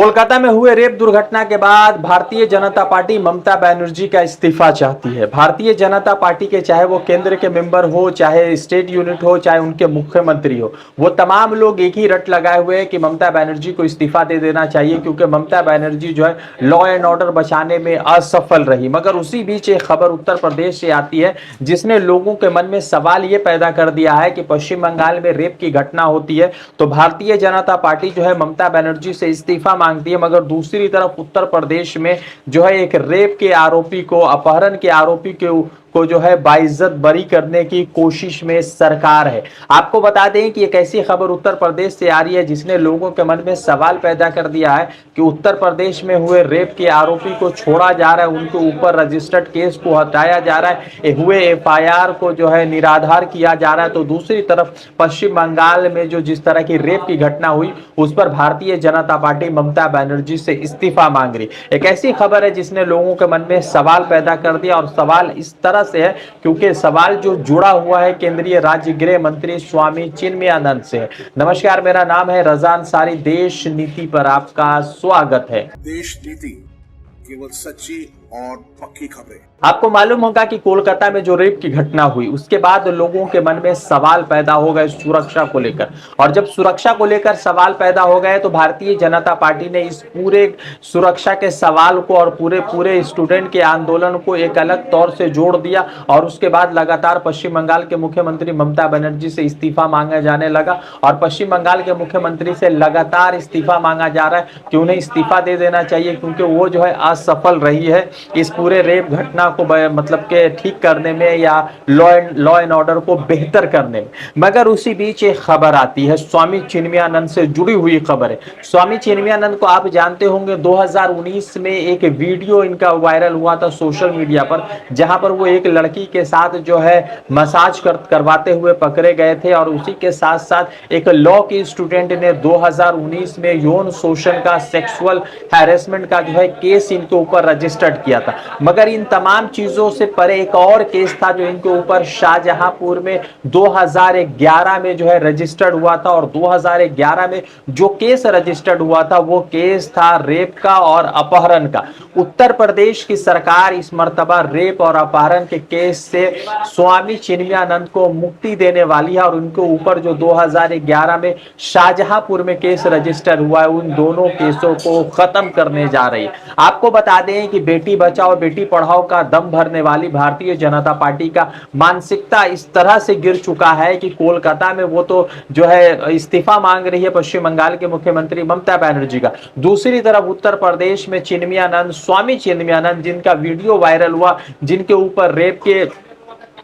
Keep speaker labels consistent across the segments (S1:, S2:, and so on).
S1: कोलकाता में हुए रेप दुर्घटना के बाद भारतीय जनता पार्टी ममता बनर्जी का इस्तीफा चाहती है। भारतीय जनता पार्टी के चाहे वो केंद्र के मेंबर हो, चाहे स्टेट यूनिट हो, चाहे उनके मुख्यमंत्री हो, वो तमाम लोग एक ही रट लगाए हुए हैं कि ममता बनर्जी को इस्तीफा दे देना चाहिए, क्योंकि ममता बनर्जी जो है लॉ एंड ऑर्डर बचाने में असफल रही। मगर उसी बीच एक खबर उत्तर प्रदेश से आती है जिसने लोगों के मन में सवाल ये पैदा कर दिया है कि पश्चिम बंगाल में रेप की घटना होती है तो भारतीय जनता पार्टी जो है ममता बनर्जी से इस्तीफा मांगती है, मगर दूसरी तरफ उत्तर प्रदेश में जो है एक रेप के आरोपी को, अपहरण के आरोपी को जो है बाइज्जत बरी करने की कोशिश में सरकार है। आपको बता दें कि एक ऐसी खबर उत्तर प्रदेश से आ रही है जिसने लोगों के मन में सवाल पैदा कर दिया है कि उत्तर प्रदेश में हुए रेप के आरोपी को छोड़ा जा रहा है, उनके ऊपर रजिस्टर्ड केस को हटाया जा रहा है, हुए एफआईआर को जो है निराधार किया जा रहा है। तो दूसरी तरफ पश्चिम बंगाल में जो जिस तरह की रेप की घटना हुई उस पर भारतीय जनता पार्टी ममता बनर्जी से इस्तीफा मांग रही। एक ऐसी खबर है जिसने लोगों के मन में सवाल पैदा कर दिया, और सवाल इस तरह से है क्योंकि सवाल जो जुड़ा हुआ है केंद्रीय राज्य गृह मंत्री स्वामी चिन्मयानंद से है। नमस्कार, मेरा नाम है रजा अंसारी। देश नीति पर आपका स्वागत है।
S2: देश नीति केवल सच्ची और पक्की खबरें।
S1: आपको मालूम होगा कि कोलकाता में जो रेप की घटना हुई उसके बाद लोगों के मन में सवाल पैदा हो गए सुरक्षा को लेकर, और जब सुरक्षा को लेकर सवाल पैदा हो गए तो भारतीय जनता पार्टी ने इस पूरे सुरक्षा के सवाल को और पूरे स्टूडेंट के आंदोलन को एक अलग तौर से जोड़ दिया, और उसके बाद लगातार पश्चिम बंगाल के मुख्यमंत्री ममता बनर्जी से इस्तीफा मांगा जाने लगा, और पश्चिम बंगाल के मुख्यमंत्री से लगातार इस्तीफा मांगा जा रहा है कि उन्हें इस्तीफा दे देना चाहिए, क्योंकि वो जो है असफल रही है इस पूरे रेप घटना को मतलब के ठीक करने में या लॉ एंड ऑर्डर को बेहतर करने में। मगर उसी बीच एक खबर आती है स्वामी चिन्मयानंद से जुड़ी हुई खबर है। स्वामी चिन्मयानंद को आप जानते होंगे, 2019 में एक वीडियो इनका वायरल हुआ था सोशल मीडिया पर, जहां पर वो एक लड़की के साथ जो है मसाज करवाते हुए पकड़े गए थे, और उसी के साथ साथ एक लॉ की स्टूडेंट ने 2019 में यौन शोषण का, सेक्सुअल हैरेसमेंट का जो है केस इनके ऊपर रजिस्टर्ड किया था। मगर इन तमाम चीजों से परे एक और केस था जो इनके ऊपर शाहजहांपुर में 2011 में जो है रजिस्टर्ड हुआ था, और 2011 में जो केस रजिस्टर्ड हुआ था वो केस था रेप का और अपहरण का। उत्तर प्रदेश की सरकार इस मर्तबा रेप और अपहरण के केस से स्वामी चिन्मयानंद को मुक्ति देने वाली है, और उनके ऊपर जो 2011 में शाहजहांपुर में केस रजिस्टर हुआ है उन दोनों केसों को खत्म करने जा रही है। आपको बता दें कि बेटी बचाओ बेटी पढ़ाओ का दम भरने वाली भारतीय जनता पार्टी का मानसिकता इस तरह से गिर चुका है कि कोलकाता में वो तो जो है इस्तीफा मांग रही है पश्चिम बंगाल के मुख्यमंत्री ममता बनर्जी का, दूसरी तरफ उत्तर प्रदेश में चिन्मयानंद, स्वामी चिन्मयानंद, जिनका वीडियो वायरल हुआ, जिनके ऊपर रेप के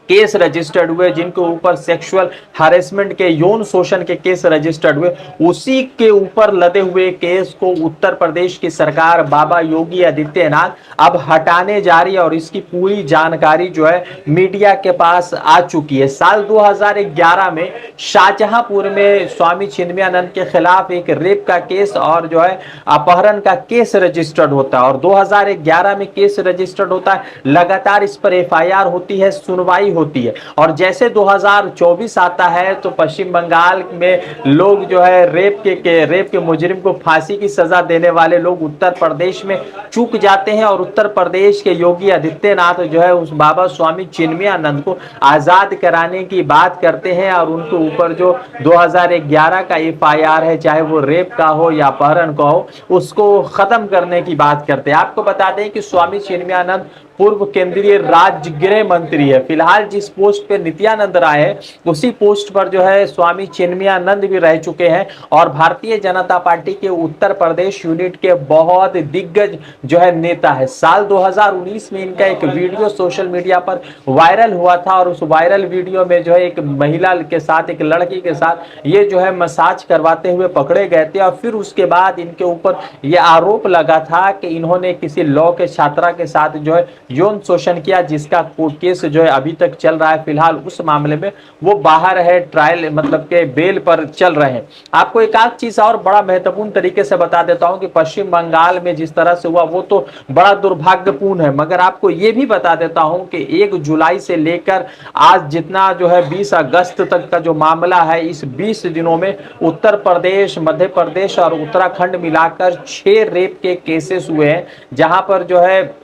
S1: केस रजिस्टर्ड हुए, जिनके ऊपर सेक्सुअल हैरेसमेंट के, यौन शोषण के केस रजिस्टर्ड हुए, उसी के ऊपर लदे हुए केस को उत्तर प्रदेश की सरकार बाबा योगी आदित्यनाथ अब हटाने जा रही है, और इसकी पूरी जानकारी जो है मीडिया के पास आ चुकी है। साल 2011 में शाहजहांपुर में स्वामी चिन्मयानंद के खिलाफ एक रेप का केस और जो है अपहरण का केस रजिस्टर्ड होता है, और 2011 में केस रजिस्टर्ड होता है, लगातार इस पर एफआईआर होती है, सुनवाई होती है, और जैसे 2024 आता है तो पश्चिम बंगाल में लोग जो है रेप के मुजरिम को फांसी की सजा देने वाले लोग उत्तर प्रदेश में चूक जाते हैं, और उत्तर प्रदेश के योगी आदित्यनाथ जो है उस बाबा स्वामी चिन्मयानंद को आजाद कराने की बात करते हैं, और उनके ऊपर जो 2011 का एफआईआर है, चाहे वो रेप का हो या अपहरण का हो, उसको खत्म करने की बात करते हैं। आपको बता दें कि स्वामी चिन्मयानंद पूर्व केंद्रीय राज्य गृह मंत्री है। फिलहाल जिस पोस्ट पे नित्यानंद राय है उसी पोस्ट पर जो है स्वामी चिन्मयानंद भी रह चुके हैं, और भारतीय जनता पार्टी के उत्तर प्रदेश यूनिट के बहुत दिग्गज जो है नेता है। साल 2019 में इनका एक वीडियो सोशल मीडिया पर वायरल हुआ था, और उस वायरल वीडियो में जो है एक महिला के साथ, एक लड़की के साथ ये जो है मसाज करवाते हुए पकड़े गए थे, और फिर उसके बाद इनके ऊपर यह आरोप लगा था कि इन्होंने किसी लॉ के छात्रा के साथ जो है यौन शोषण किया, जिसका कोर्ट केस जो है अभी तक चल रहा है। फिलहाल उस मामले में वो बाहर है, ट्रायल मतलब के बेल पर चल रहे हैं। आपको एक आध चीज और बड़ा महत्वपूर्ण तरीके से बता देता हूं कि पश्चिम बंगाल में जिस तरह से हुआ वो तो बड़ा दुर्भाग्यपूर्ण है, मगर आपको ये भी बता देता हूं कि 1 जुलाई से लेकर आज जितना जो है 20 अगस्त तक का जो मामला है, इस 20 दिनों में उत्तर प्रदेश, मध्य प्रदेश और उत्तराखंड मिलाकर 6 रेप के केसेस हुए हैं, जहां पर जो है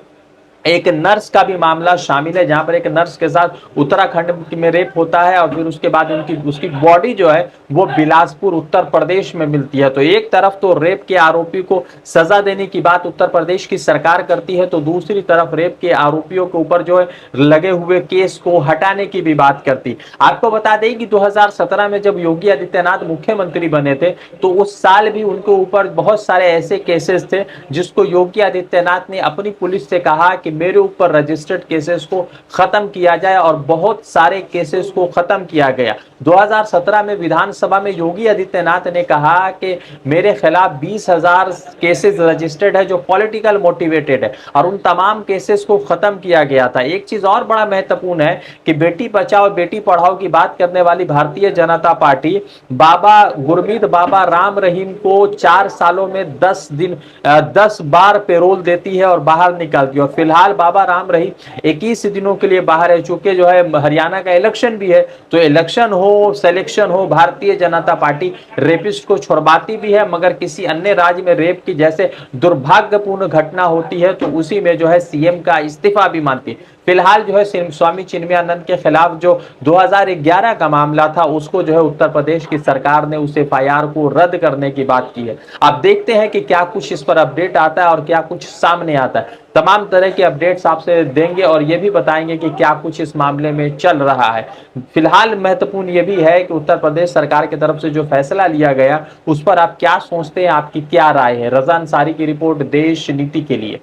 S1: एक नर्स का भी मामला शामिल है, जहां पर एक नर्स के साथ उत्तराखंड में रेप होता है और फिर उसके बाद उसकी बॉडी जो है वो बिलासपुर उत्तर प्रदेश में मिलती है। तो एक तरफ तो रेप के आरोपी को सजा देने की बात उत्तर प्रदेश की सरकार करती है, तो दूसरी तरफ रेप के आरोपियों के ऊपर जो है लगे हुए केस को हटाने की भी बात करती। आपको बता दें कि 2017 में जब योगी आदित्यनाथ मुख्यमंत्री बने थे तो उस साल भी उनके ऊपर बहुत सारे ऐसे केसेस थे जिसको योगी आदित्यनाथ ने अपनी पुलिस से कहा कि मेरे ऊपर रजिस्टर्ड केसेस को खत्म किया जाए, और बहुत सारे केसेस को खत्म किया गया। 2017 में विधानसभा में योगी आदित्यनाथ ने कहा कि मेरे खिलाफ 20,000 केसेस रजिस्टर्ड है जो पॉलिटिकल मोटिवेटेड है, और उन तमाम केसेस को खत्म किया गया था। एक चीज और बड़ा महत्वपूर्ण है कि बेटी बचाओ बेटी पढ़ाओ की बात करने वाली भारतीय जनता पार्टी बाबा गुरमीत बाबा राम रहीम को 4 सालों में 10 बार पेरोल देती है और बाहर निकालती है। और फिलहाल बाबा राम रहीम 21 दिनों के लिए बाहर है, चूंकि जो है हरियाणा का इलेक्शन भी है, तो इलेक्शन हो सिलेक्शन हो, भारतीय जनता पार्टी रेपिस्ट को छुड़वाती भी है, मगर किसी अन्य राज्य में रेप की जैसे दुर्भाग्यपूर्ण घटना होती है तो उसी में जो है सीएम का इस्तीफा भी मांगती है। फिलहाल जो है स्वामी चिन्मयानंद के खिलाफ जो 2011 का मामला था उसको जो है उत्तर प्रदेश की सरकार ने उस एफआईआर को रद्द करने की बात की है। अब देखते हैं कि क्या कुछ इस पर अपडेट आता है और क्या कुछ सामने आता है। तमाम तरह के अपडेट्स आपसे देंगे और ये भी बताएंगे कि क्या कुछ इस मामले में चल रहा है। फिलहाल महत्वपूर्ण ये भी है कि उत्तर प्रदेश सरकार की तरफ से जो फैसला लिया गया उस पर आप क्या सोचते हैं, आपकी क्या राय है। रजा अंसारी की रिपोर्ट, देश नीति के लिए।